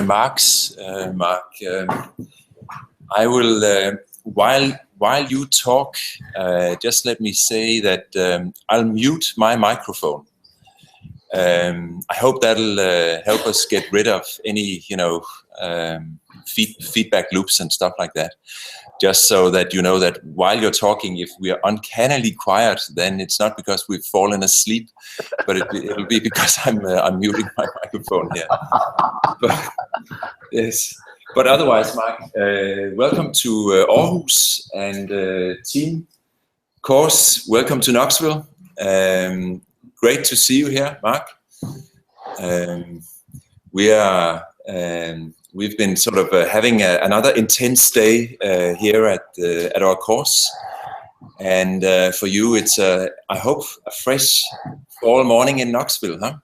remarks, Mark. I will, while you talk, just let me say that I'll mute my microphone. I hope that'll help us get rid of any, feedback loops and stuff like that. Just so that you know that while you're talking, if we are uncannily quiet, then it's not because we've fallen asleep, but it'll be because I'm muting my microphone here. Yes. But otherwise, Mark, welcome to Aarhus and team course. Welcome to Knoxville. Great to see you here, Mark. We've been sort of having another intense day here at our course, and for you, it's I hope a fresh fall morning in Knoxville, huh?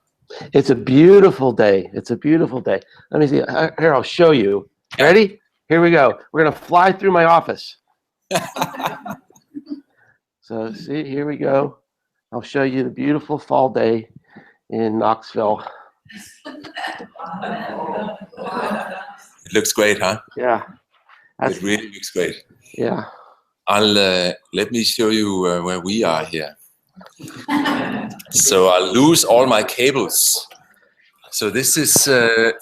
It's a beautiful day. It's a beautiful day. Let me see. Here, I'll show you. Ready? Here we go. We're gonna fly through my office. So see, here we go. I'll show you the beautiful fall day in Knoxville. It looks great, huh? Yeah. It really looks great. Yeah. Let me show you where we are here. So I'll lose all my cables. So this is a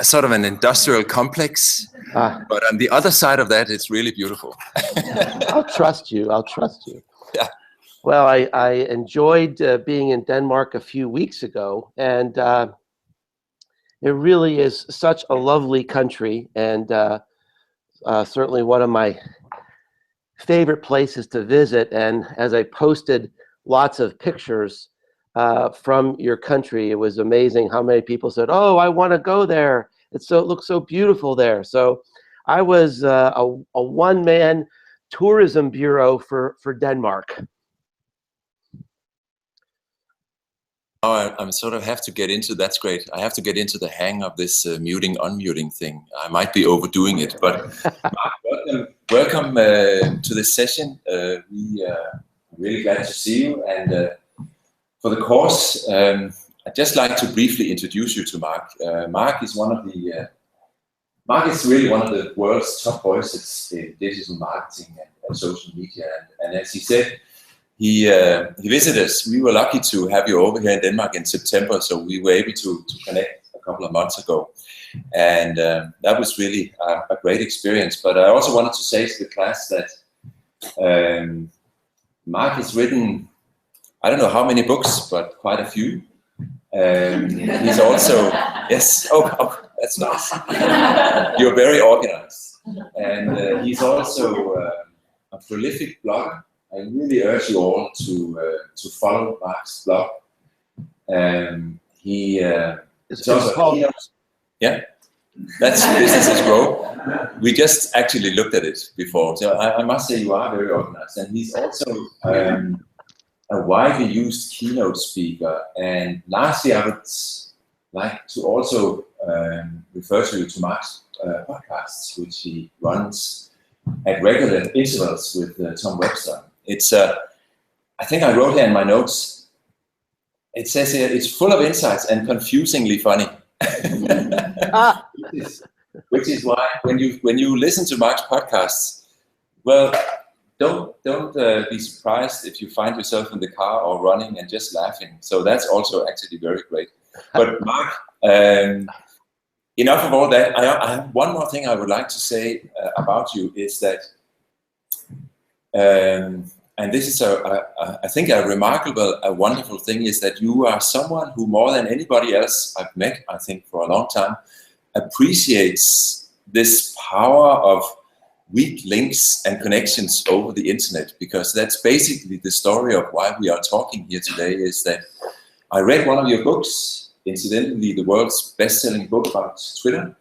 sort of an industrial complex, but on the other side of that, it's really beautiful. I'll trust you. I'll trust you. Yeah. Well, I enjoyed being in Denmark a few weeks ago, and it really is such a lovely country, and certainly one of my favorite places to visit. And as I posted lots of pictures from your country, it was amazing how many people said, "Oh, I want to go there. It looks so beautiful there." So I was a one-man tourism bureau for Denmark. Oh, I'm sort of have to get into, that's great. I have to get into the hang of this muting, unmuting thing. I might be overdoing it, but welcome to this session. We are really glad to see you. And for the course, I'd just like to briefly introduce you to Mark. Mark is Mark is really one of the world's top voices in digital marketing and social media. And as he said, he visited us. We were lucky to have you over here in Denmark in September, so we were able to connect a couple of months ago. And that was really a great experience. But I also wanted to say to the class that Mark has written, I don't know how many books, but quite a few. He's also, yes, oh, that's nice. You're very organized. And he's also a prolific blogger. I really urge you all to follow Mark's blog. It's also that's Business as Grow. We just actually looked at it before, so I must say you are very organized. And he's also a widely used keynote speaker. And lastly, I would like to also refer to Mark's podcasts, which he runs at regular intervals with Tom Webster. It's I think I wrote here in my notes, it says here, it's full of insights and confusingly funny. Which is why when you listen to Mark's podcasts, well, don't be surprised if you find yourself in the car or running and just laughing. So that's also actually very great. But Mark, enough of all that. I have one more thing I would like to say about you is that, and this is I think a remarkable, a wonderful thing, is that you are someone who more than anybody else I've met, I think for a long time, appreciates this power of weak links and connections over the internet, because that's basically the story of why we are talking here today. Is that I read one of your books, incidentally the world's best-selling book about Twitter,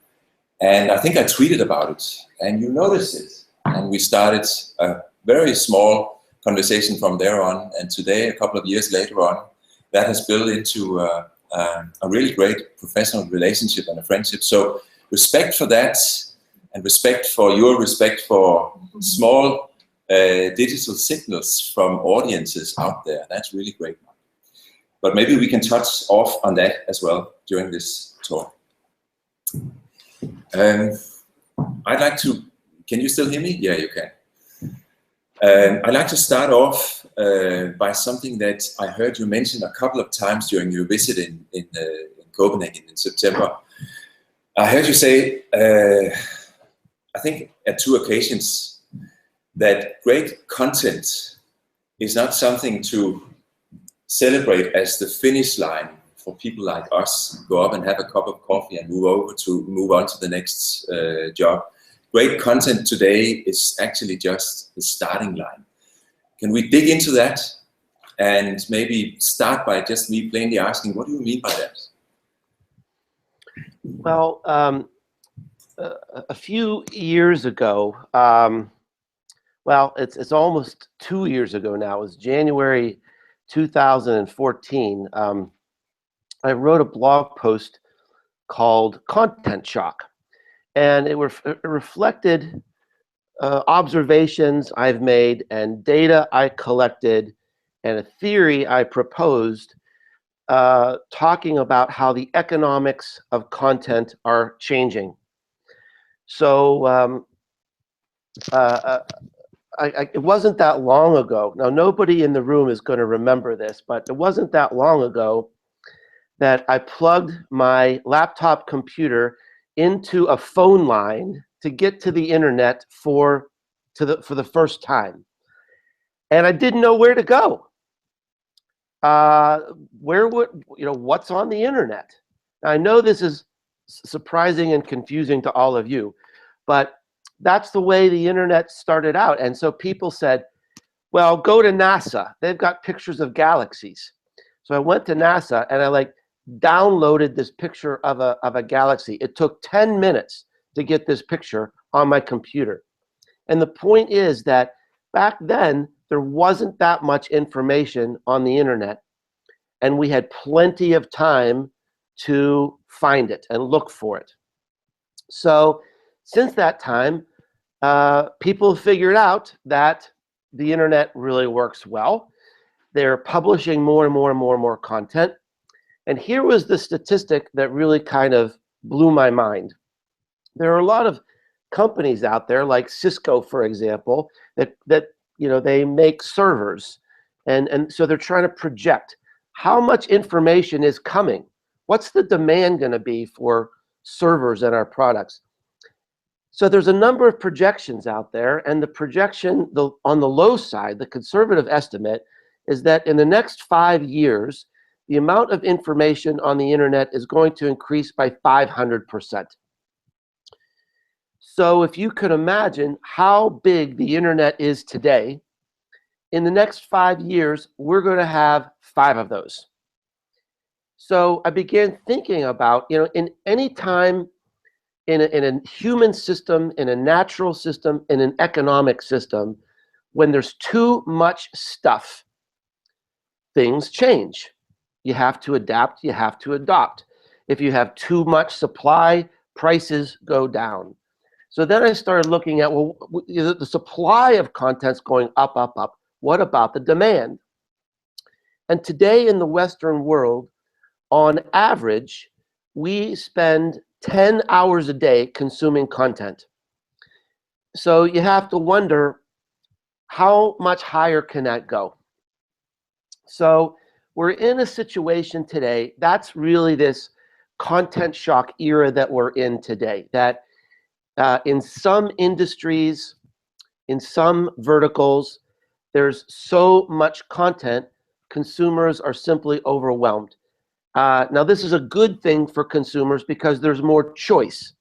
and I think I tweeted about it, and you noticed it, and we started a very small conversation from there on, and today, a couple of years later on, that has built into a really great professional relationship and a friendship. So respect for that, and respect for your respect for small digital signals from audiences out there. That's really great. But maybe we can touch off on that as well during this talk. I'd like to, can you still hear me? Yeah, you can. I'd like to start off by something that I heard you mention a couple of times during your visit in Copenhagen in September. I heard you say, I think at 2 occasions, that great content is not something to celebrate as the finish line for people like us, go up and have a cup of coffee and move on to the next job. Great content today is actually just the starting line. Can we dig into that and maybe start by just me plainly asking, what do you mean by that? Well, a few years ago, well, it's almost 2 years ago now. It was January 2014. I wrote a blog post called Content Shock, and it reflected observations I've made and data I collected and a theory I proposed, talking about how the economics of content are changing. So it wasn't that long ago. Now, nobody in the room is going to remember this, but it wasn't that long ago that I plugged my laptop computer into a phone line to get to the internet for the first time, and I didn't know where to go. What's on the internet? Now, I know this is surprising and confusing to all of you, but that's the way the internet started out. And so people said, well, go to NASA. They've got pictures of galaxies. So I went to NASA and I downloaded this picture of a galaxy. It took 10 minutes to get this picture on my computer. And the point is that back then, there wasn't that much information on the internet, and we had plenty of time to find it and look for it. So since that time, people figured out that the internet really works well. They're publishing more and more and more and more content. And here was the statistic that really kind of blew my mind. There are a lot of companies out there, like Cisco, for example, that they make servers. And so they're trying to project how much information is coming. What's the demand going to be for servers and our products? So there's a number of projections out there, and the projection on the low side, the conservative estimate, is that in the next 5 years, the amount of information on the internet is going to increase by 500%. So if you could imagine how big the internet is today, in the next 5 years, we're going to have 5 of those. So I began thinking about, in any time in a human system, in a natural system, in an economic system, when there's too much stuff, things change. You have to adapt, you have to adopt. If you have too much supply, prices go down. So then I started looking at, well, the supply of content's going up, up, up. What about the demand? And today in the Western world, on average, we spend 10 hours a day consuming content. So you have to wonder, how much higher can that go? So we're in a situation today, that's really this content shock era that we're in today, that in some industries, in some verticals, there's so much content, consumers are simply overwhelmed. Now, this is a good thing for consumers because there's more choice,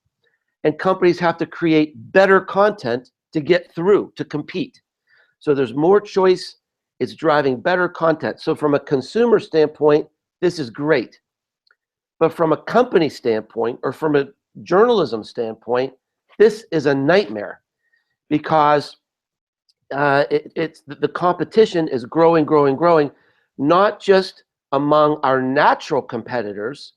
and companies have to create better content to get through, to compete. So there's more choice, it's driving better content. So from a consumer standpoint, this is great. But from a company standpoint, or from a journalism standpoint, this is a nightmare, because the competition is growing, growing, growing, not just among our natural competitors,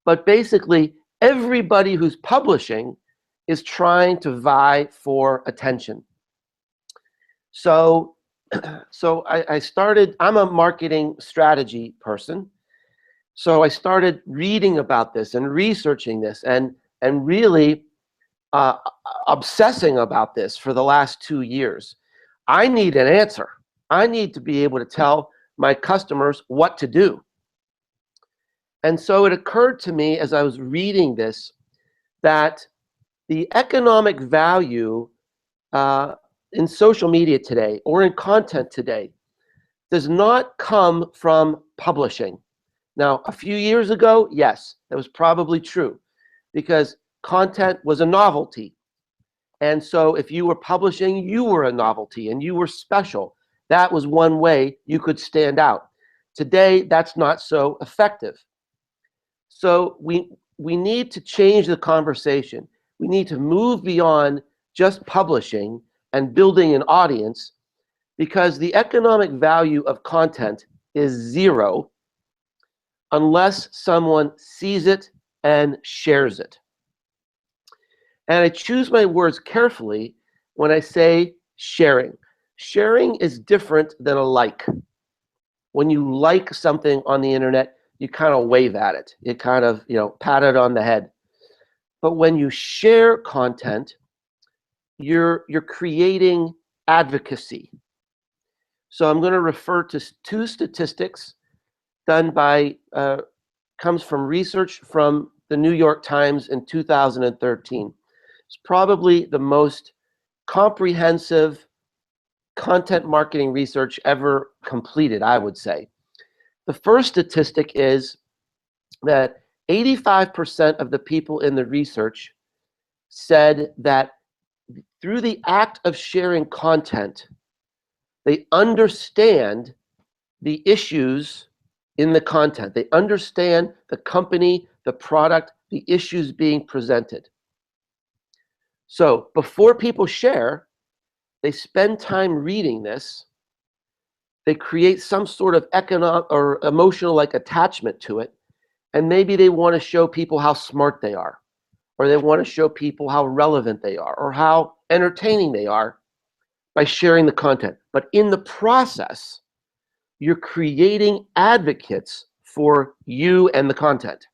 but basically everybody who's publishing is trying to vie for attention. So I started, I'm a marketing strategy person, so I started reading about this and researching this, and and really obsessing about this for the last 2 years. I need an answer. I need to be able to tell my customers what to do. And so it occurred to me as I was reading this that the economic value in social media today or in content today does not come from publishing. Now, a few years ago, yes, that was probably true because content was a novelty. And so if you were publishing, you were a novelty and you were special. That was one way you could stand out. Today, that's not so effective. So we need to change the conversation. We need to move beyond just publishing and building an audience, because the economic value of content is zero unless someone sees it and shares it. And I choose my words carefully when I say sharing. Sharing is different than a like. When you like something on the internet, you kind of wave at it. You kind of, pat it on the head. But when you share content, you're creating advocacy. So I'm going to refer to 2 statistics done by, comes from research from the New York Times in 2013. It's probably the most comprehensive content marketing research ever completed, I would say. The first statistic is that 85% of the people in the research said that through the act of sharing content, they understand the issues in the content. They understand the company, the product, the issues being presented. So before people share, they spend time reading this. They create some sort of economic or emotional attachment to it. And maybe they want to show people how smart they are, or they want to show people how relevant they are, or how entertaining they are by sharing the content. But in the process, you're creating advocates for you and the content.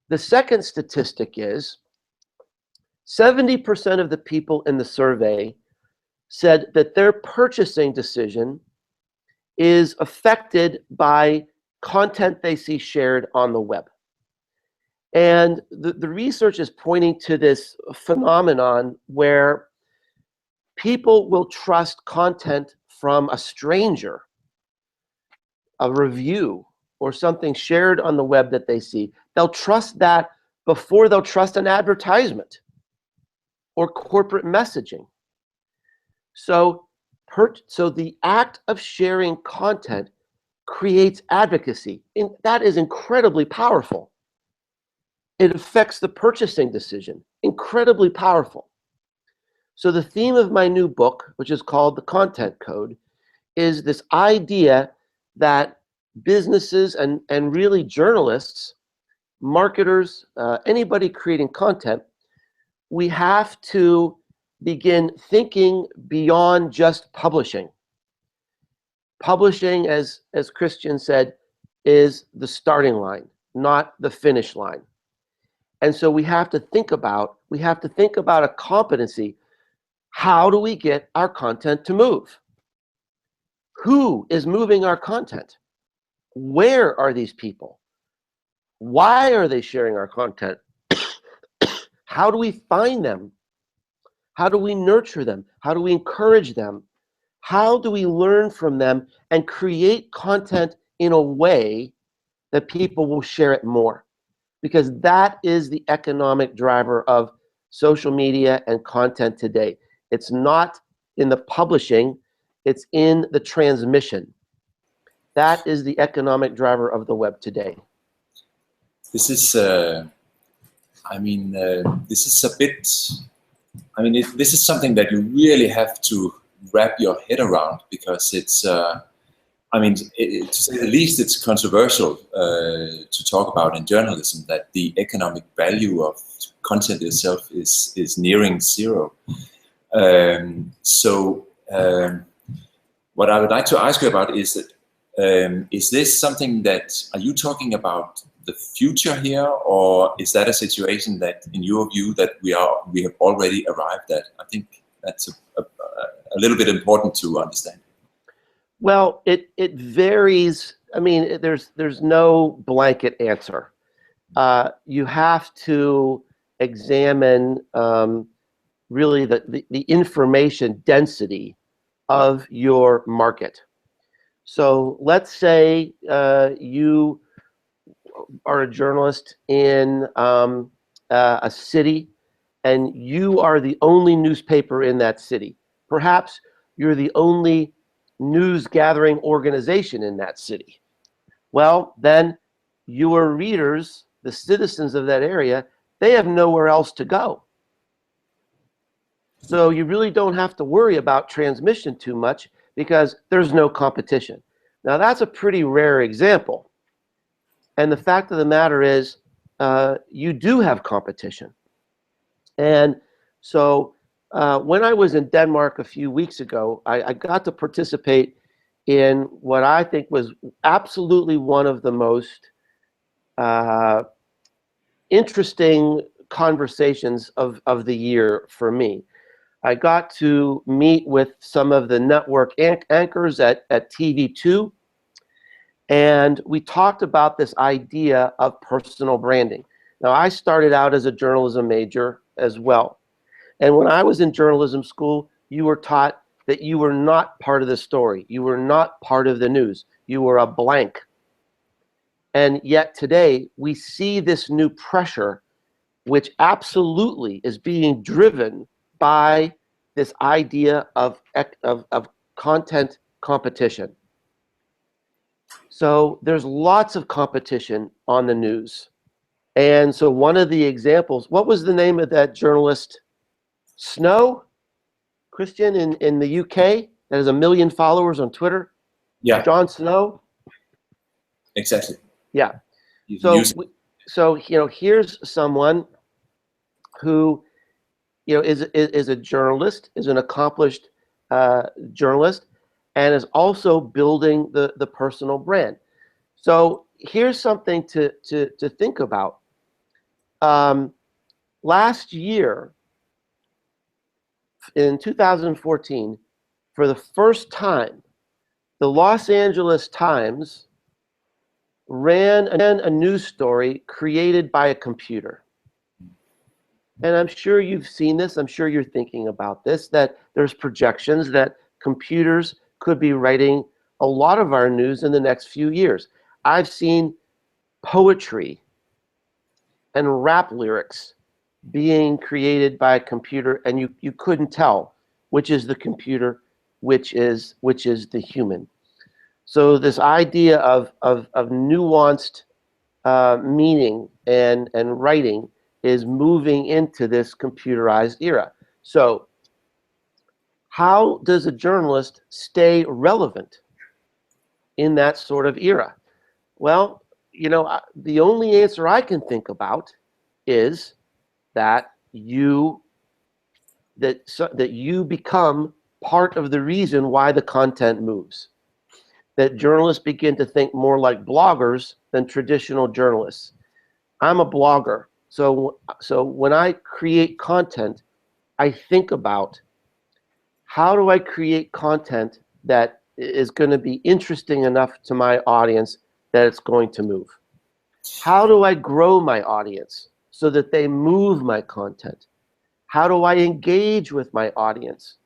The second statistic is 70% of the people in the survey said that their purchasing decision is affected by content they see shared on the web. And the research is pointing to this phenomenon where people will trust content from a stranger, a review, or something shared on the web that they see. They'll trust that before they'll trust an advertisement or corporate messaging. So the act of sharing content creates advocacy, and that is incredibly powerful. It affects the purchasing decision, incredibly powerful. So the theme of my new book, which is called The Content Code, is this idea that businesses and really journalists, marketers, anybody creating content, we have to begin thinking beyond just publishing. Publishing, as Christian said, is the starting line, not the finish line. And so we have to think about a competency. How do we get our content to move? Who is moving our content? Where are these people? Why are they sharing our content? How do we find them? How do we nurture them? How do we encourage them? How do we learn from them and create content in a way that people will share it more? Because that is the economic driver of social media and content today. It's not in the publishing, it's in the transmission. That is the economic driver of the web today. This is, this is a bit, this is something that you really have to wrap your head around, because it's, to say the least, it's controversial to talk about in journalism, that the economic value of content itself is nearing zero. What I would like to ask you about is that, is this something that, are you talking about the future here, or is that a situation that, in your view, that we have already arrived at? I think that's a little bit important to understand. Well, it varies. I mean, there's no blanket answer. You have to examine really the information density of your market. So let's say you are a journalist in a city, and you are the only newspaper in that city. Perhaps you're the only news gathering organization in that city. Well, then your readers, the citizens of that area, they have nowhere else to go. So you really don't have to worry about transmission too much because there's no competition. Now that's a pretty rare example. And the fact of the matter is, you do have competition. And so when I was in Denmark a few weeks ago, I got to participate in what I think was absolutely one of the most interesting conversations of the year for me. I got to meet with some of the network anchors at TV2, and we talked about this idea of personal branding. Now, I started out as a journalism major as well. And when I was in journalism school, you were taught that you were not part of the story. You were not part of the news. You were a blank. And yet today, we see this new pressure, which absolutely is being driven by this idea of content competition. So there's lots of competition on the news. And so one of the examples, what was the name of that journalist? Snow, Christian, in the UK, that has 1 million followers on Twitter? Yeah. Jon Snow? Exactly. Yeah. So you know, here's someone who, you know, is a journalist, is an accomplished journalist, and is also building the personal brand. So here's something to think about. Last year, in 2014, for the first time, the Los Angeles Times ran a news story created by a computer. And I'm sure you've seen this, I'm sure you're thinking about this, that there's projections that computers could be writing a lot of our news in the next few years. I've seen poetry and rap lyrics being created by a computer, and you couldn't tell which is the computer, which is the human. So this idea of nuanced meaning and writing is moving into this computerized era. So how does a journalist stay relevant in that sort of era? Well, you know, the only answer I can think about is that you become part of the reason why the content moves. That journalists begin to think more like bloggers than traditional journalists. I'm a blogger, so when I create content, I think about how do I create content that is going to be interesting enough to my audience that it's going to move. How do I grow my audience so that they move my content? How do I engage with my audience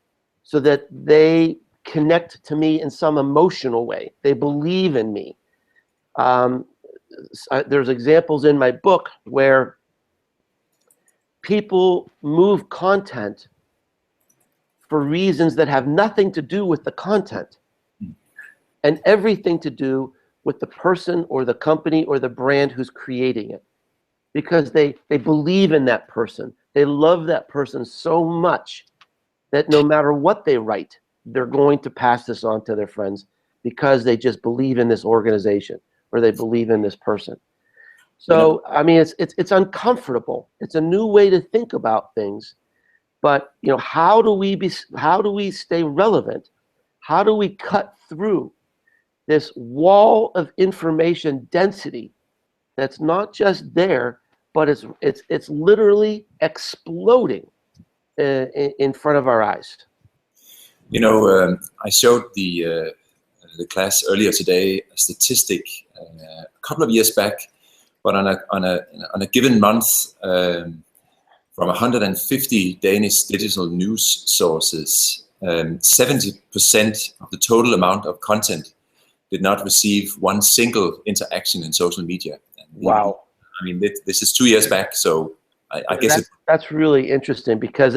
so that they connect to me in some emotional way? They believe in me. There's examples in my book where people move content for reasons that have nothing to do with the content and everything to do with the person or the company or the brand who's creating it, because they believe in that person. They love that person so much that no matter what they write, they're going to pass this on to their friends because they just believe in this organization or they believe in this person. So I mean, it's uncomfortable. It's a new way to think about things. But you know, how do we stay relevant? How do we cut through this wall of information density that's not just there, but it's literally exploding in front of our eyes. You know, I showed the class earlier today a statistic a couple of years back, but on a given month, from 150 Danish digital news sources, 70% of the total amount of content did not receive one single interaction in social media. Wow. I mean, this is 2 years back, so I guess that's really interesting, because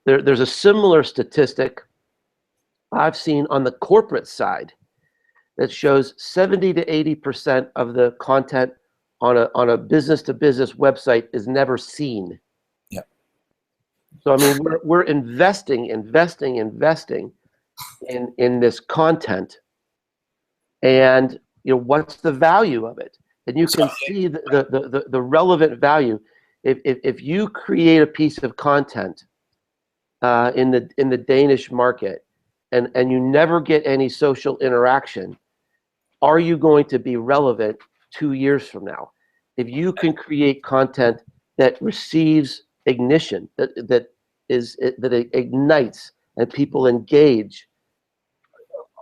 there's a similar statistic I've seen on the corporate side that shows 70 to 80% of the content on a business-to-business website is never seen. Yeah. So I mean, we're investing in this content, and you know, what's the value of it? And you can see the relevant value. If you create a piece of content in the Danish market, and you never get any social interaction, are you going to be relevant 2 years from now? If you can create content that receives ignition, that ignites and people engage,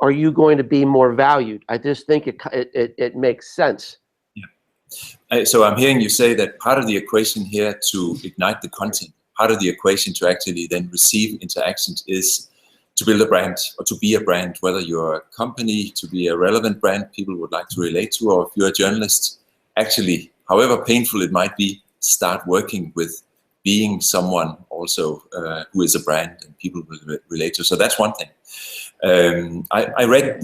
are you going to be more valued? I just think it makes sense. Yeah. So I'm hearing you say that part of the equation here to ignite the content, part of the equation to actually then receive interactions is to build a brand, or to be a brand, whether you're a company, to be a relevant brand people would like to relate to, or if you're a journalist, actually, however painful it might be, start working with being someone also who is a brand and people will relate to. So that's one thing. I read,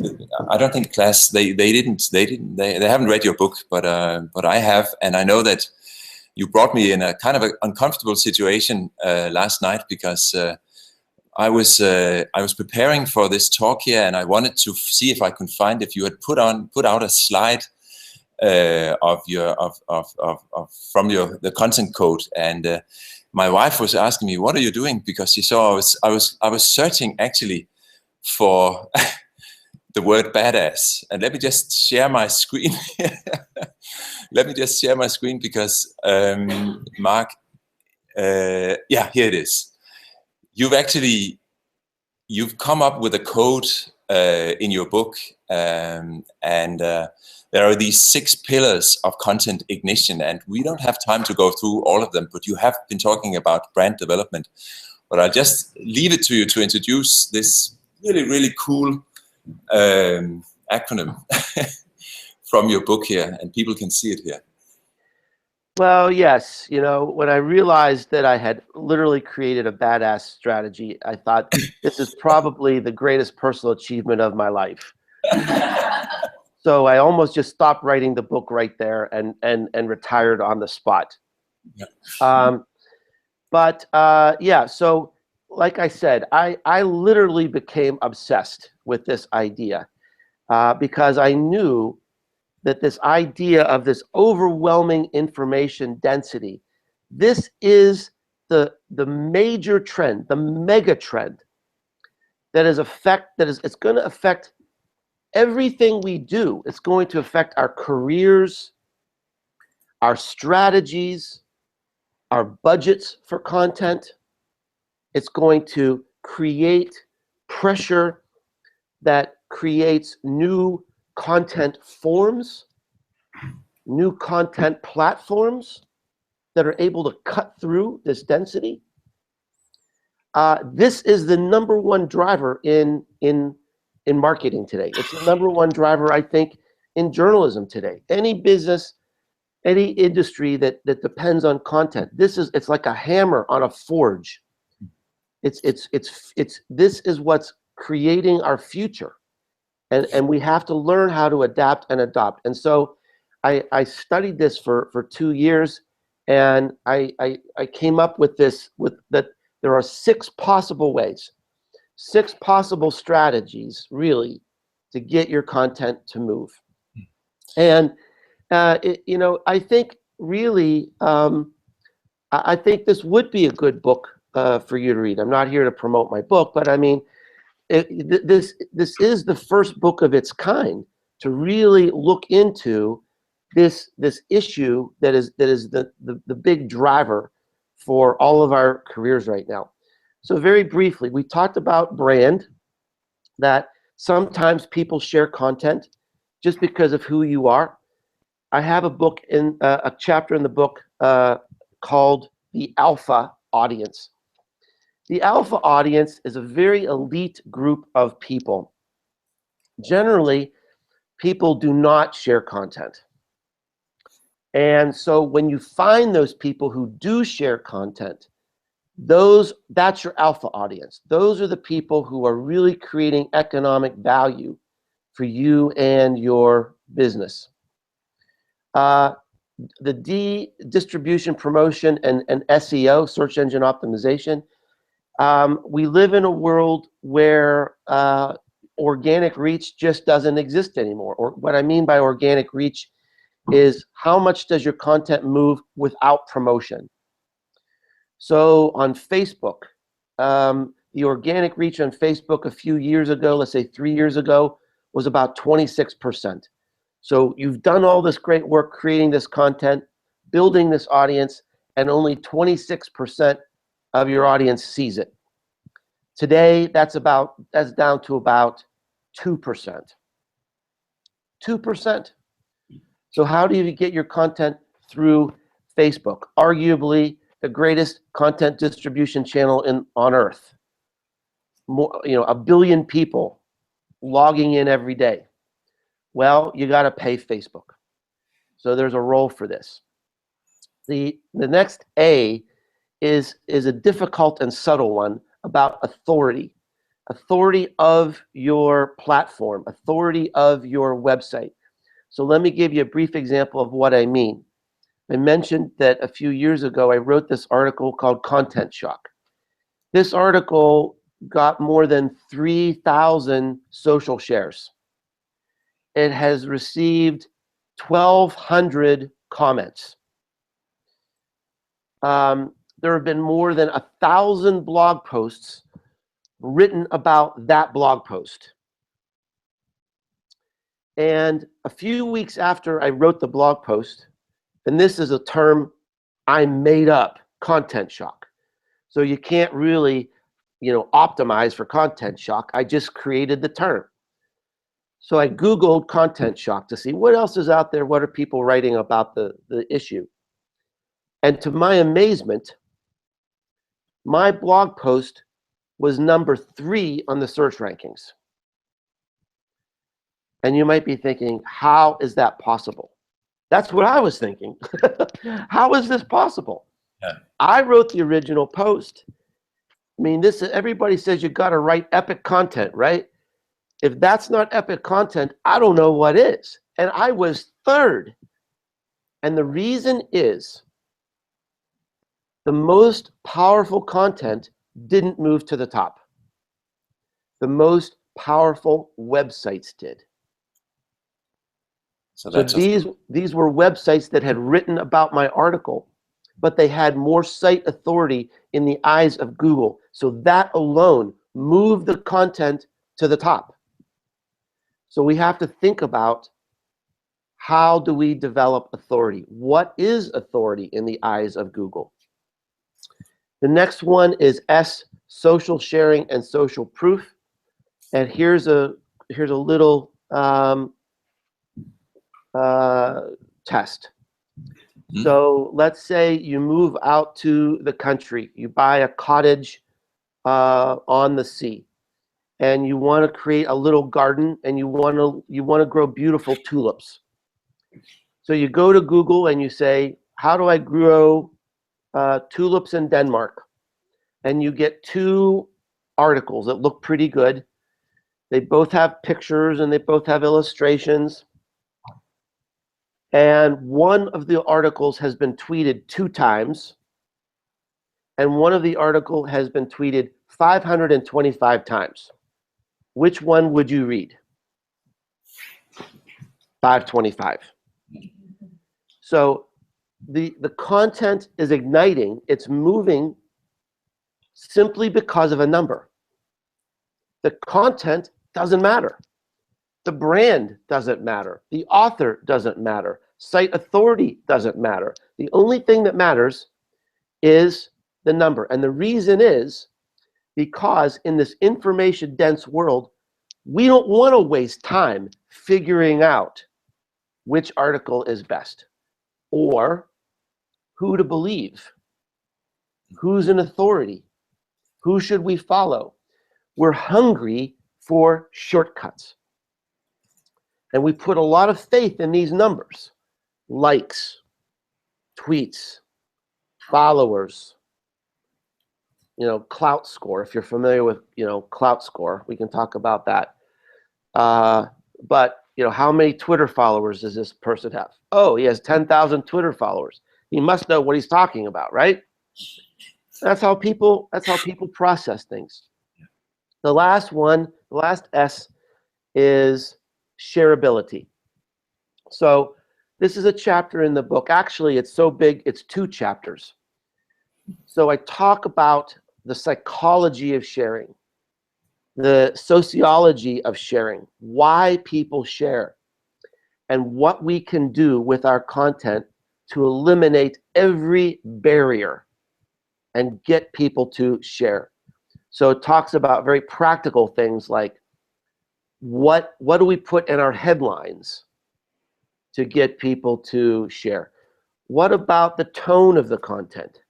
I don't think class, they haven't read your book, but I have, and I know that you brought me in a kind of an uncomfortable situation last night, because I was preparing for this talk here, and I wanted to see if I could find, if you had put out a slide from the content code, and my wife was asking me, "What are you doing?" Because she saw I was searching actually for the word badass, and let me just share my screen. Let me just share my screen, because Mark, yeah, here it is. You've come up with a code in your book, and there are these 6 pillars of content ignition, and we don't have time to go through all of them, but you have been talking about brand development. But I'll just leave it to you to introduce this really, really cool acronym from your book here, and people can see it here. Well, yes. You know, when I realized that I had literally created a badass strategy, I thought this is probably the greatest personal achievement of my life. So I almost just stopped writing the book right there and retired on the spot. Yeah. Yeah, so like I said, I literally became obsessed with this idea because I knew that this idea of this overwhelming information density, this is the major trend, the mega trend it's going to affect everything we do. It's going to affect our careers, our strategies, our budgets for content. It's going to create pressure that creates new content forms, new content platforms that are able to cut through this density. This is the #1 driver in marketing today. It's the #1 driver, I think, in journalism today. Any business, any industry that depends on content, it's like a hammer on a forge. This is what's creating our future. And we have to learn how to adapt and adopt. And so I studied this for 2 years, and I came up with that there are 6 possible ways, 6 possible strategies, really, to get your content to move. And you know, I think really, I think this would be a good book for you to read. I'm not here to promote my book, but I mean, this is the first book of its kind to really look into this issue that is the big driver for all of our careers right now. So very briefly, we talked about brand, that sometimes people share content just because of who you are. I have a book in a chapter in the book called The Alpha Audience. The alpha audience is a very elite group of people. Generally, people do not share content. And so when you find those people who do share content, that's your alpha audience. Those are the people who are really creating economic value for you and your business. The distribution, promotion, and SEO, search engine optimization. We live in a world where organic reach just doesn't exist anymore. Or what I mean by organic reach is how much does your content move without promotion? So on Facebook, the organic reach on Facebook a few years ago, let's say 3 years ago, was about 26%. So you've done all this great work creating this content, building this audience, and only 26% of your audience sees it. Today, that's down to about 2%. 2%. So how do you get your content through Facebook? Arguably the greatest content distribution channel on earth. More, 1 billion people logging in every day. Well, you got to pay Facebook. So there's a role for this. The next A is a difficult and subtle one about authority. Authority of your platform, authority of your website. So let me give you a brief example of what I mean. I mentioned that a few years ago I wrote this article called Content Shock. This article got more than 3,000 social shares. It has received 1,200 comments. There have been more than 1,000 blog posts written about that blog post. And a few weeks after I wrote the blog post, and this is a term I made up, content shock. So you can't really, optimize for content shock. I just created the term. So I Googled content shock to see what else is out there, what are people writing about the issue. And to my amazement, my blog post was number 3 on the search rankings. And you might be thinking, how is that possible? That's what I was thinking. How is this possible? Yeah. I wrote the original post. I mean, everybody says you got to write epic content, right? If that's not epic content, I don't know what is. And I was 3rd. And the reason is the most powerful content didn't move to the top. The most powerful websites did. So these were websites that had written about my article, but they had more site authority in the eyes of Google. So that alone moved the content to the top. So we have to think about, how do we develop authority? What is authority in the eyes of Google? The next one is S, social sharing and social proof. And here's a little test. So let's say you move out to the country, you buy a cottage on the sea, and you want to create a little garden, and you want to grow beautiful tulips. So you go to Google and you say, how do I grow tulips in Denmark? And you get 2 articles that look pretty good. They both have pictures and they both have illustrations. And one of the articles has been tweeted 2 times, and one of the articles has been tweeted 525 times. Which one would you read? 525. So the content is igniting, it's moving simply because of a number. The content doesn't matter. The brand doesn't matter. The author doesn't matter. Site authority doesn't matter. The only thing that matters is the number. And the reason is because in this information dense world, we don't want to waste time figuring out which article is best or who to believe, who's an authority, who should we follow. We're hungry for shortcuts. And we put a lot of faith in these numbers: likes, tweets, followers, Clout Score. If you're familiar with, Clout Score, we can talk about that. But, how many Twitter followers does this person have? Oh, he has 10,000 Twitter followers. He must know what he's talking about, right? That's how people process things. The last one, the last S, is shareability. So this is a chapter in the book. Actually, it's so big, it's 2 chapters. So I talk about the psychology of sharing, the sociology of sharing, why people share, and what we can do with our content to eliminate every barrier and get people to share. So it talks about very practical things like what do we put in our headlines to get people to share? What about the tone of the content?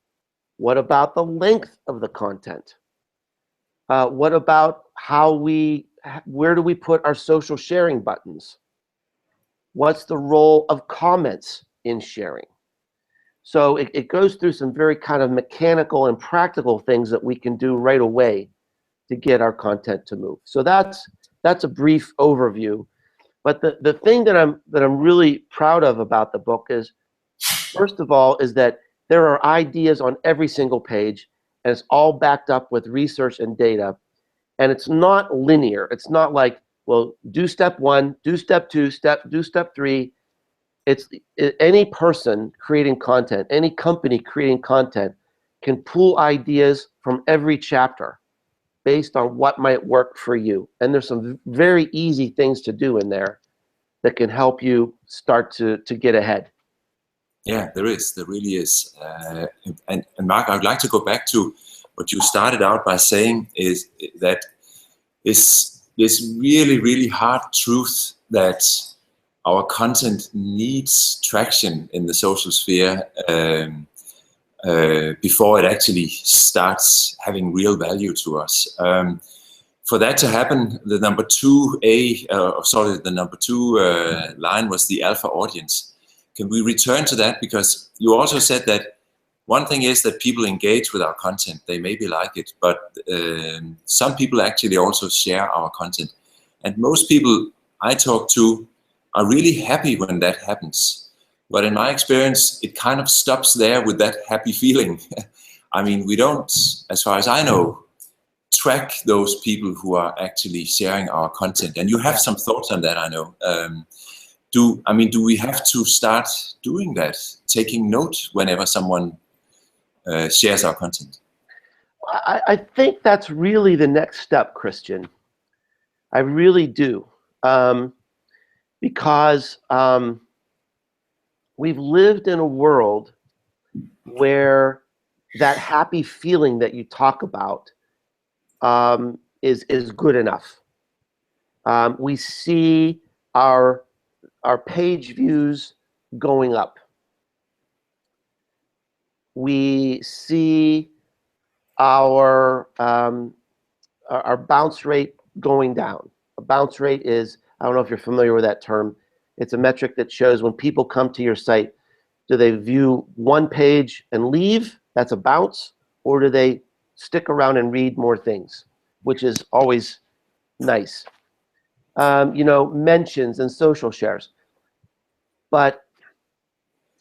What about the length of the content? What about where do we put our social sharing buttons? What's the role of comments in sharing? So it goes through some very kind of mechanical and practical things that we can do right away to get our content to move. So that's a brief overview. But the thing that I'm really proud of about the book is, first of all, is that there are ideas on every single page, and it's all backed up with research and data. And it's not linear. It's not like, well, do step 1, do step 2, do step 3. It's any person creating content, any company creating content can pull ideas from every chapter based on what might work for you. And there's some very easy things to do in there that can help you start to get ahead. Yeah, there really is. And Mark, I would like to go back to what you started out by saying, is that this really, really hard truth that our content needs traction in the social sphere before it actually starts having real value to us. For that to happen, the number 2 line was the alpha audience. Can we return to that? Because you also said that one thing is that people engage with our content. They maybe like it, but some people actually also share our content. And most people I talk to are really happy when that happens. But in my experience, it kind of stops there with that happy feeling. I mean, we don't, as far as I know, track those people who are actually sharing our content. And you have some thoughts on that, I know. Do we have to start doing that, taking note whenever someone shares our content? I think that's really the next step, Christian. I really do. Because we've lived in a world where that happy feeling that you talk about is good enough. We see our page views going up. We see our bounce rate going down. A bounce rate is, I don't know if you're familiar with that term. It's a metric that shows when people come to your site, do they view one page and leave? That's a bounce. Or do they stick around and read more things, which is always nice. Mentions and social shares. But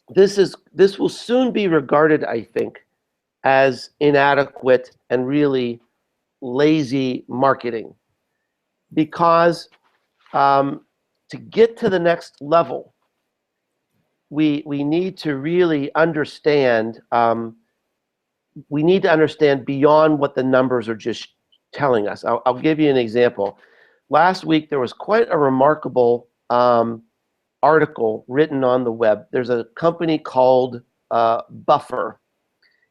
this will soon be regarded, I think, as inadequate and really lazy marketing, because to get to the next level, we need to really understand. We need to understand beyond what the numbers are just telling us. I'll give you an example. Last week there was quite a remarkable article written on the web. There's a company called Buffer.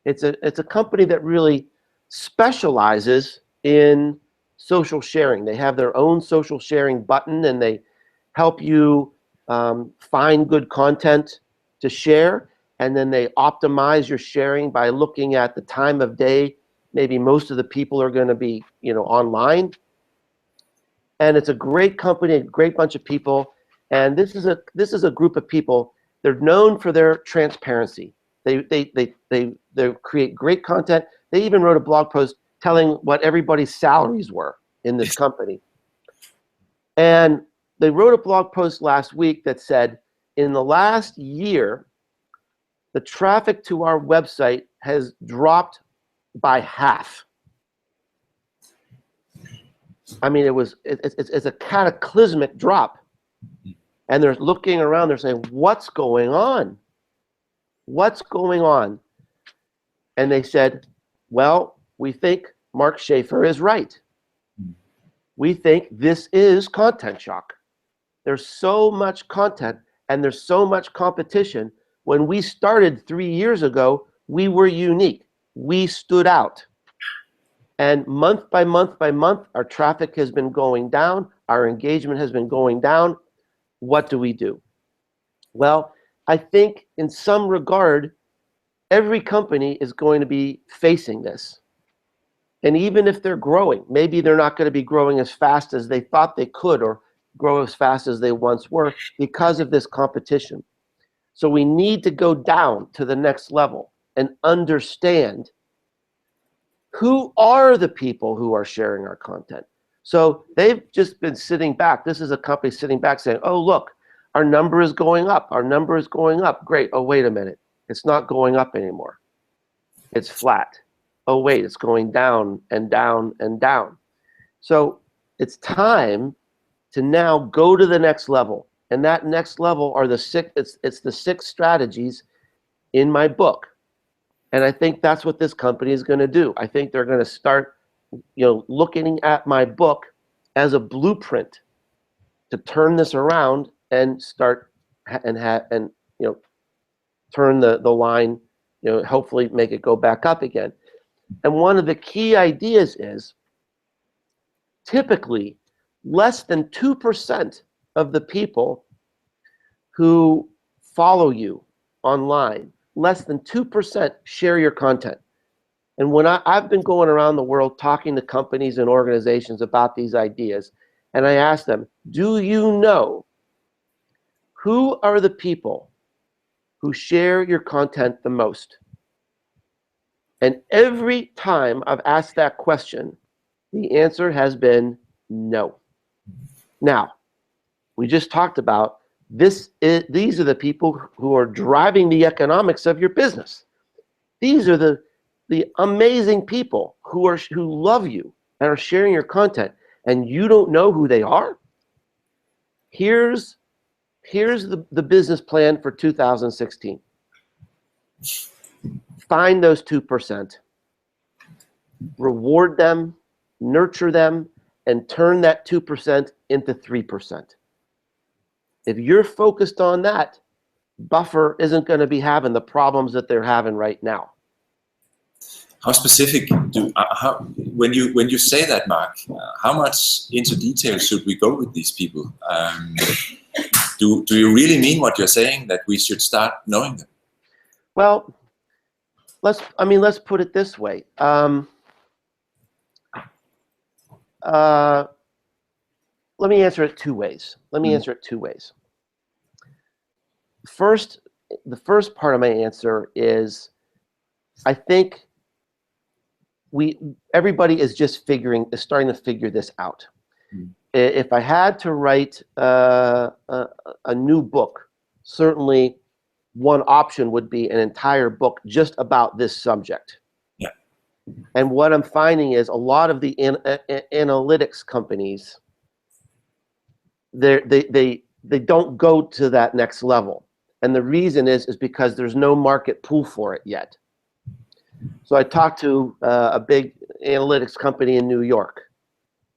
It's a company that really specializes in social sharing. They have their own social sharing button, and they help you find good content to share, and then they optimize your sharing by looking at the time of day. Maybe most of the people are going to be, online. And it's a great company, a great bunch of people. And this is a group of people. They're known for their transparency. They create great content. They even wrote a blog post telling what everybody's salaries were in this company. And they wrote a blog post last week that said, in the last year, the traffic to our website has dropped by half. I mean, it's a cataclysmic drop. And they're looking around, they're saying, what's going on? What's going on? And they said, well, we think Mark Schaefer is right. We think this is content shock. There's so much content and there's so much competition. When we started 3 years ago, we were unique. We stood out. And month by month by month, our traffic has been going down. Our engagement has been going down. What do we do? Well, I think in some regard, every company is going to be facing this. And even if they're growing, maybe they're not going to be growing as fast as they thought they could or grow as fast as they once were because of this competition. So we need to go down to the next level and understand who are the people who are sharing our content. So they've just been sitting back. This is a company sitting back saying, oh, look, our number is going up. Our number is going up. Great. Oh, wait a minute. It's not going up anymore. It's flat. Oh, wait, it's going down and down and down. So it's time to now go to the next level. And that next level are the it's the 6 strategies in my book. And I think that's what this company is going to do. I think they're going to start, looking at my book as a blueprint to turn this around and start and turn the line, hopefully make it go back up again. And one of the key ideas is typically less than 2% of the people who follow you online, less than 2% share your content. And when I've been going around the world talking to companies and organizations about these ideas, and I ask them, do you know who are the people who share your content the most? And every time I've asked that question, the answer has been no. Now, we just talked about these are the people who are driving the economics of your business. These are the amazing people who love you and are sharing your content, and you don't know who they are? Here's the business plan for 2016. Find those 2%, reward them, nurture them, and turn that 2% into 3%. If you're focused on that, Buffer isn't going to be having the problems that they're having right now. How specific when you say that, Mark? How much into detail should we go with these people? Do you really mean what you're saying, that we should start knowing them? Well, let's put it this way. Let me answer it 2 ways. First, the first part of my answer is, I think everybody is just starting to figure this out. If I had to write a new book, certainly one option would be an entire book just about this subject. Yeah. And what I'm finding is a lot of the analytics companies, they don't go to that next level. And the reason is because there's no market pool for it yet. So I talked to a big analytics company in New York,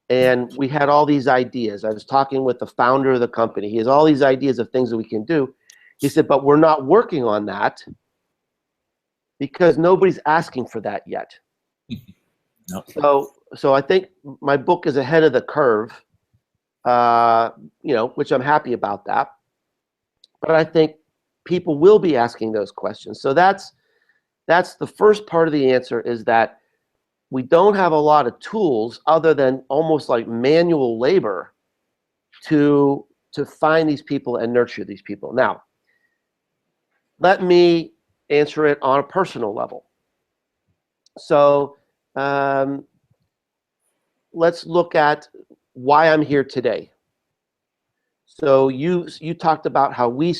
And we had all these ideas. I was talking with the founder of the company. He has all these ideas of things that we can do. He said, but we're not working on that because nobody's asking for that yet. No. So I think my book is ahead of the curve, which I'm happy about that. But I think people will be asking those questions. So that's the first part of the answer, is that we don't have a lot of tools other than almost like manual labor to find these people and nurture these people. Now, let me answer it on a personal level. So let's look at why I'm here today. So you talked about how we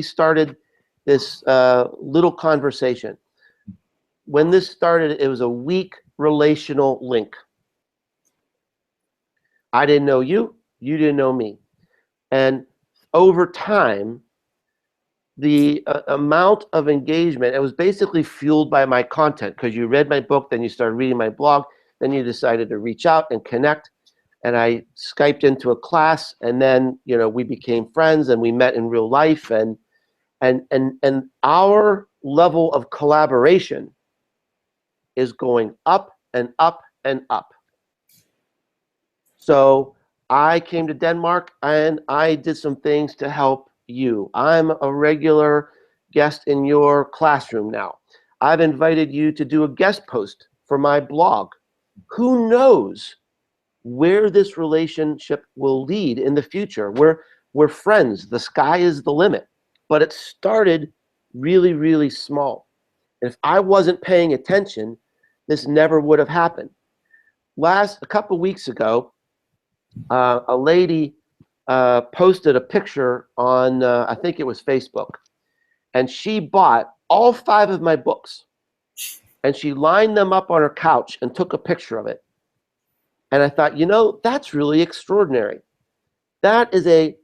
started this little conversation. When this started, it was a weak relational link. I didn't know you, you didn't know me. And over time, the amount of engagement, it was basically fueled by my content, because you read my book, then you started reading my blog, then you decided to reach out and connect. And I Skyped into a class, and then we became friends, and we met in real life, and our level of collaboration is going up and up and up. So I came to Denmark and I did some things to help you. I'm a regular guest in your classroom now. I've invited you to do a guest post for my blog. Who knows where this relationship will lead in the future? We're friends. The sky is the limit. But it started really, really small. And if I wasn't paying attention, this never would have happened. A couple of weeks ago, a lady posted a picture on, I think it was Facebook, and she bought all 5 of my books, and she lined them up on her couch and took a picture of it. And I thought, that's really extraordinary. That is a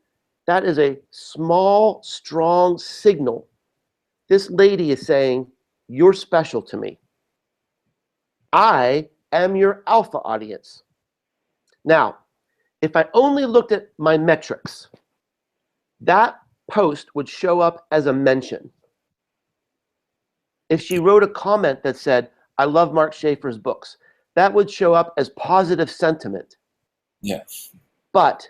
small, strong signal. This lady is saying, you're special to me. I am your alpha audience. Now, if I only looked at my metrics, that post would show up as a mention. If she wrote a comment that said, I love Mark Schaefer's books, that would show up as positive sentiment. Yeah. But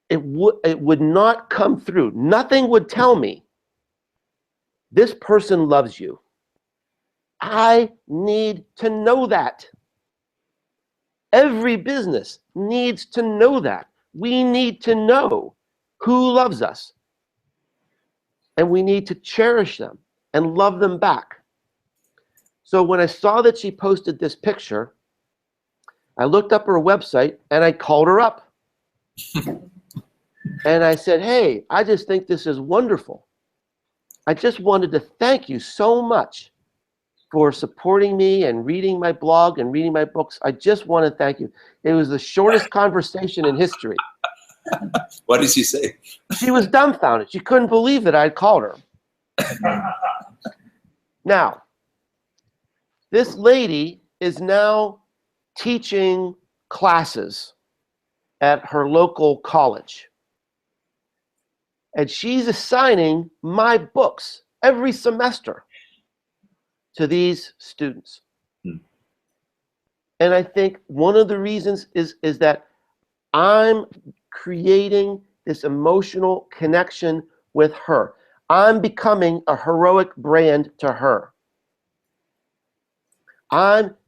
it would not come through. Nothing would tell me, this person loves you. I need to know that. Every business needs to know that. We need to know who loves us. And we need to cherish them and love them back. So when I saw that she posted this picture, I looked up her website and I called her up. And I said, hey, I just think this is wonderful. I just wanted to thank you so much for supporting me and reading my blog and reading my books. I just want to thank you. It was the shortest conversation in history. What did she say? She was dumbfounded. She couldn't believe that I'd called her. Now, this lady is now teaching classes at her local college. And she's assigning my books every semester to these students. And I think one of the reasons is that I'm creating this emotional connection with her. I'm becoming a heroic brand to her.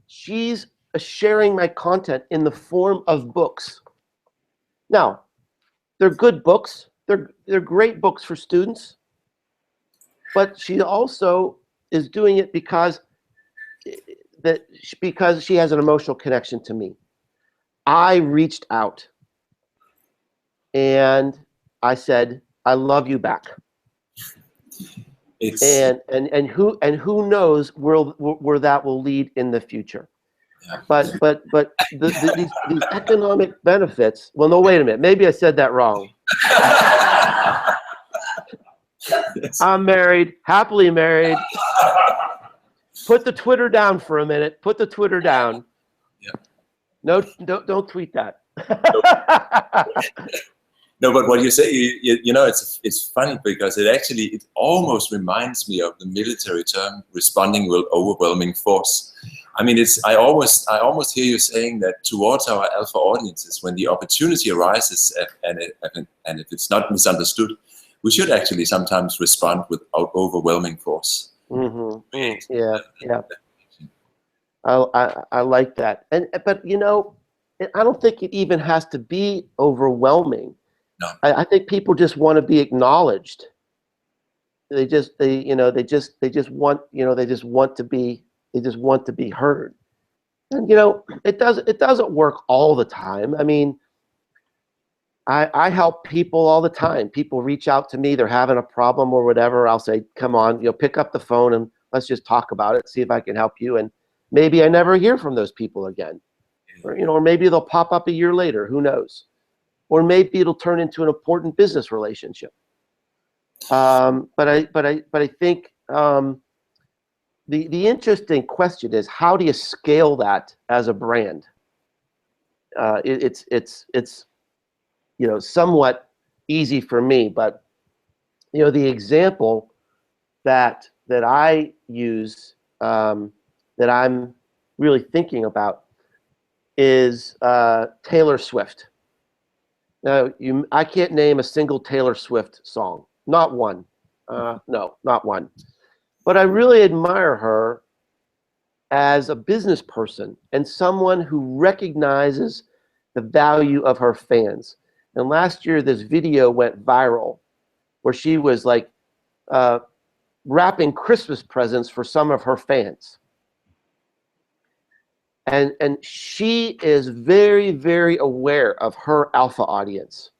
She's sharing my content in the form of books. Now, they're good books. They're great books for students. But she also is doing it because she has an emotional connection to me. I reached out and I said, I love you back. And who knows where that will lead in the future. Yeah. But these economic benefits, well, no, wait a minute. Maybe I said that wrong. Yes. I'm married, happily married. Put the Twitter down for a minute. Put the Twitter down. Yeah. No, don't tweet that. No, but what you say, you know, it's funny because it almost reminds me of the military term responding with overwhelming force. I mean, I almost hear you saying that towards our alpha audiences, when the opportunity arises and if it's not misunderstood, we should actually sometimes respond with overwhelming force. Mm-hmm. Yeah, yeah. I like that. But you know, I don't think it even has to be overwhelming. No. I think people just want to be acknowledged. They just want to be heard. And you know, it doesn't work all the time. I mean, I help people all the time. People reach out to me, they're having a problem or whatever. I'll say, come on, pick up the phone and let's just talk about it, see if I can help you. And maybe I never hear from those people again. Or maybe they'll pop up a year later, who knows? Or maybe it'll turn into an important business relationship. But I think the interesting question is, how do you scale that as a brand? It's somewhat easy for me, but the example that I use, that I'm really thinking about, is Taylor Swift. Now, I can't name a single Taylor Swift song, not one. No, not one. But I really admire her as a business person and someone who recognizes the value of her fans. And last year, this video went viral where she was like wrapping Christmas presents for some of her fans. And she is very, very aware of her alpha audience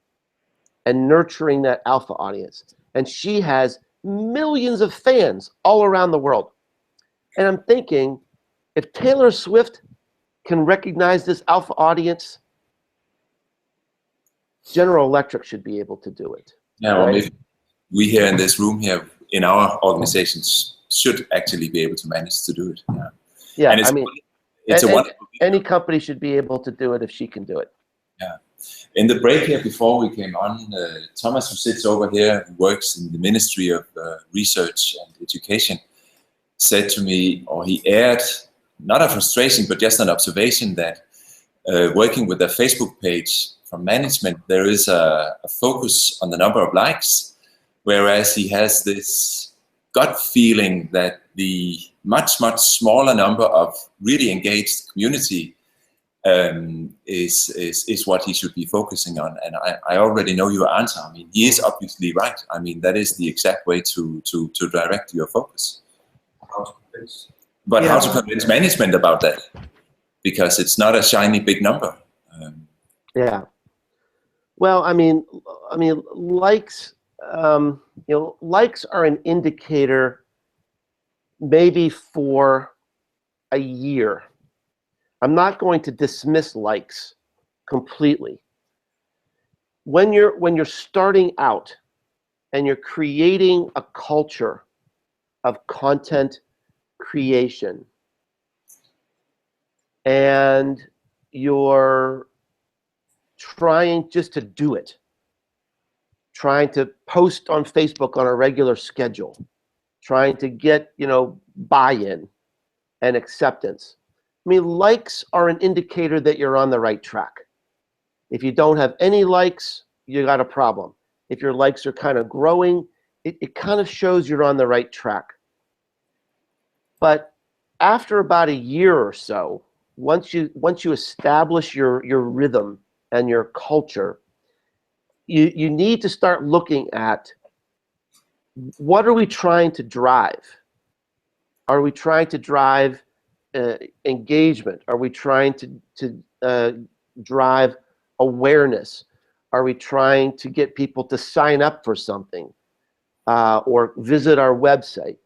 and nurturing that alpha audience. And she has millions of fans all around the world. And I'm thinking, if Taylor Swift can recognize this alpha audience, General Electric should be able to do it. Yeah, well, maybe we here in this room here in our organizations should actually be able to manage to do it. Yeah, yeah. And any company should be able to do it if she can do it. Yeah. In the break here before we came on, Thomas, who sits over here, who works in the Ministry of Research and Education, said to me, or he aired, not a frustration, but just an observation that working with a Facebook page from management, there is a focus on the number of likes, whereas he has this gut feeling that the much, much smaller number of really engaged community is what he should be focusing on. And I already know your answer. I mean, he is obviously right. I mean, that is the exact way to direct your focus. But how to convince management about that? Because it's not a shiny big number. Yeah. Well, I mean, likes. Likes are an indicator, maybe for a year. I'm not going to dismiss likes completely. When you're starting out and you're creating a culture of content creation, and you're trying just to do it, trying to post on Facebook on a regular schedule, trying to get buy-in and acceptance. I mean, likes are an indicator that you're on the right track. If you don't have any likes, you got a problem. If your likes are kind of growing, it kind of shows you're on the right track. But after about a year or so, once you establish your rhythm and your culture, you need to start looking at, what are we trying to drive? Are we trying to drive engagement? Are we trying to drive awareness? Are we trying to get people to sign up for something or visit our website?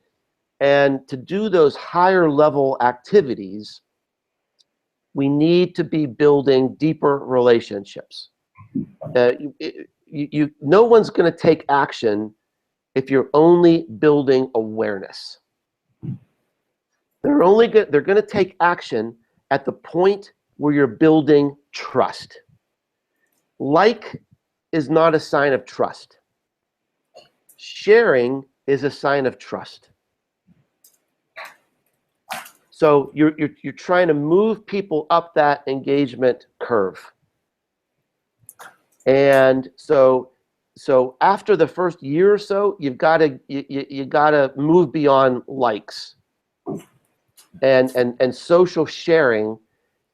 And to do those higher level activities, we need to be building deeper relationships. No one's going to take action if you're only building awareness. They're going to take action at the point where you're building trust. Like is not a sign of trust. Sharing is a sign of trust. So you're trying to move people up that engagement curve. And so after the first year or so, you gotta move beyond likes. And social sharing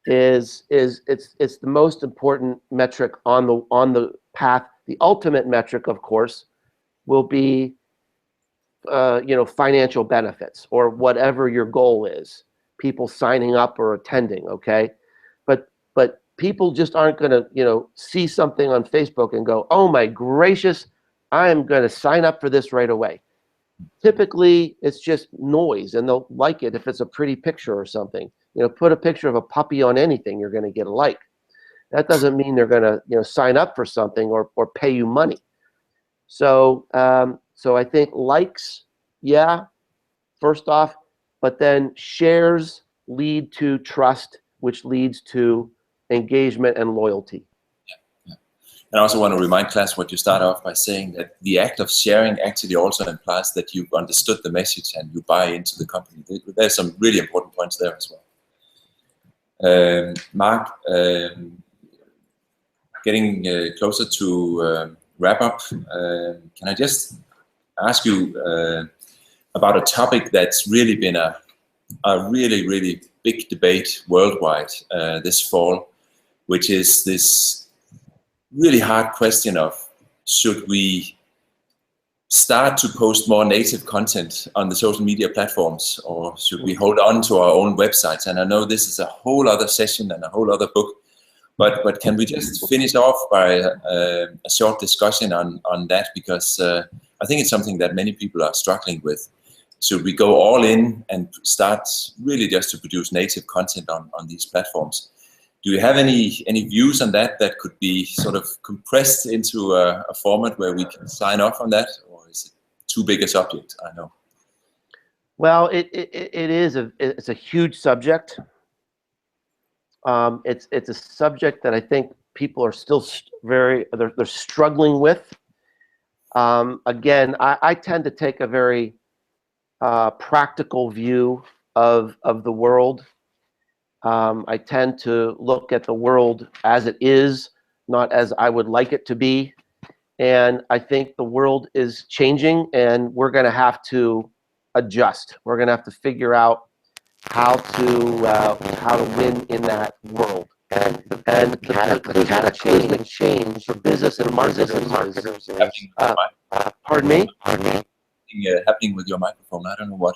is the most important metric on the path. The ultimate metric, of course, will be financial benefits or whatever your goal is. People signing up or attending, okay? But people just aren't going to see something on Facebook and go, oh my gracious, I am going to sign up for this right away. Typically, it's just noise, and they'll like it if it's a pretty picture or something. Put a picture of a puppy on anything, you're going to get a like. That doesn't mean they're going to sign up for something or pay you money. So I think likes, yeah, first off, but then shares lead to trust, which leads to engagement and loyalty. Yeah. And I also want to remind class what you start off by saying, that the act of sharing actually also implies that you've understood the message and you buy into the company. There's some really important points there as well. Mark, getting closer to wrap up, can I just ask you about a topic that's really been a really, really big debate worldwide this fall, which is this really hard question of, should we start to post more native content on the social media platforms, or should we hold on to our own websites? And I know this is a whole other session and a whole other book, but can we just finish off by a short discussion on that? Because I think it's something that many people are struggling with. Should we go all in and start really just to produce native content on these platforms? Do you have any views on that could be sort of compressed into a format where we can sign off on that, or is it too big a subject? I know. Well, it's a huge subject. It's a subject that I think people are still they're struggling with. Again, I tend to take a very practical view of the world. I tend to look at the world as it is, not as I would like it to be. And I think the world is changing, and we're going to have to adjust. We're going to have to figure out how to win in that world. And the cataclysmic change for business and marketers is, pardon me? Happening with your microphone. I don't know what.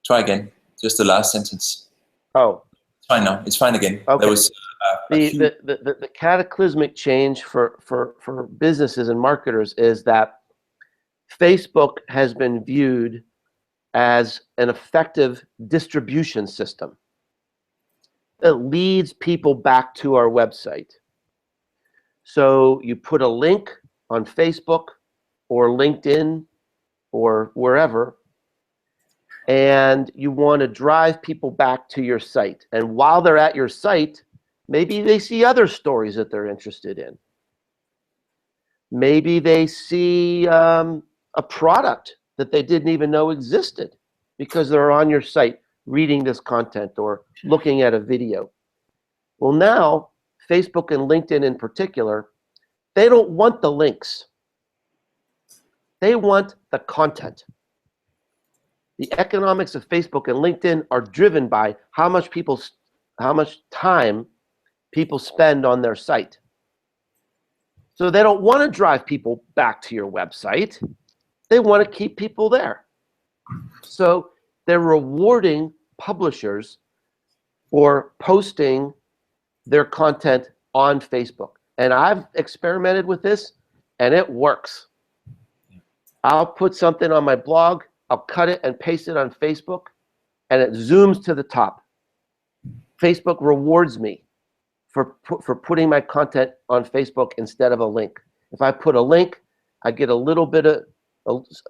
Try again. Just the last sentence. Oh. It's fine now. It's fine again. Okay. There was the cataclysmic change for businesses and marketers is that Facebook has been viewed as an effective distribution system that leads people back to our website. So you put a link on Facebook or LinkedIn or wherever, and you want to drive people back to your site. And while they're at your site, maybe they see other stories that they're interested in. Maybe they see a product that they didn't even know existed because they're on your site reading this content or looking at a video. Well, now, Facebook and LinkedIn in particular, they don't want the links. They want the content. The economics of Facebook and LinkedIn are driven by how much time people spend on their site. So they don't want to drive people back to your website. They want to keep people there. So they're rewarding publishers for posting their content on Facebook. And I've experimented with this, and it works. I'll put something on my blog, I'll cut it and paste it on Facebook, and it zooms to the top. Facebook rewards me for putting my content on Facebook instead of a link. If I put a link, I get a little bit of,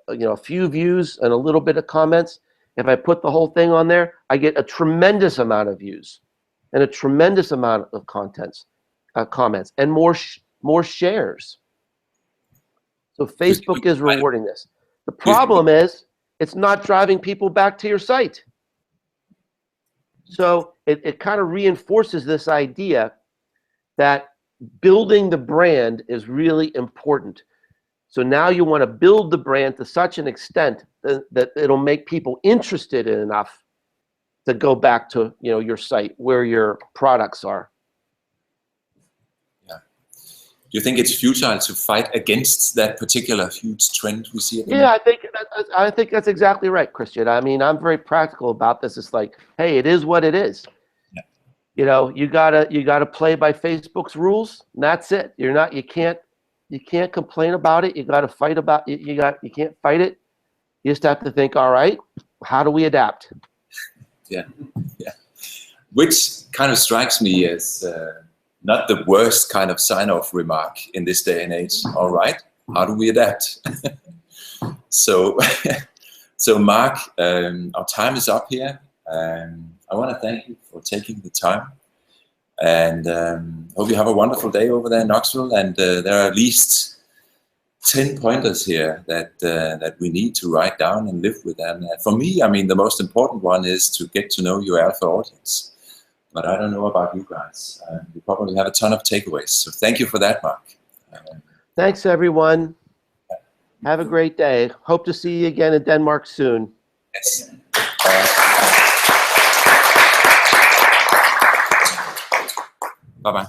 a few views and a little bit of comments. If I put the whole thing on there, I get a tremendous amount of views. and a tremendous amount of comments, and more shares. So Facebook is rewarding this. The problem is it's not driving people back to your site. So it kind of reinforces this idea that building the brand is really important. So now you want to build the brand to such an extent that it'll make people interested in enough to go back to your site where your products are. Yeah. Do you think it's futile to fight against that particular huge trend we see? Yeah, I think that's exactly right, Christian. I mean, I'm very practical about this. It's like, hey, it is what it is. Yeah. You gotta play by Facebook's rules, and that's it. You can't complain about it. You got to fight about it. You can't fight it. You just have to think, all right, how do we adapt? Yeah. Which kind of strikes me as not the worst kind of sign-off remark in this day and age. All right, how do we adapt? So Mark, our time is up here. I want to thank you for taking the time. And hope you have a wonderful day over there in Knoxville. And there are at least 10 pointers here that we need to write down and live with. And for me, I mean, the most important one is to get to know your alpha audience. But I don't know about you guys. You probably have a ton of takeaways. So thank you for that, Mark. Thanks, everyone. Have a great day. Hope to see you again in Denmark soon. Yes. Bye-bye.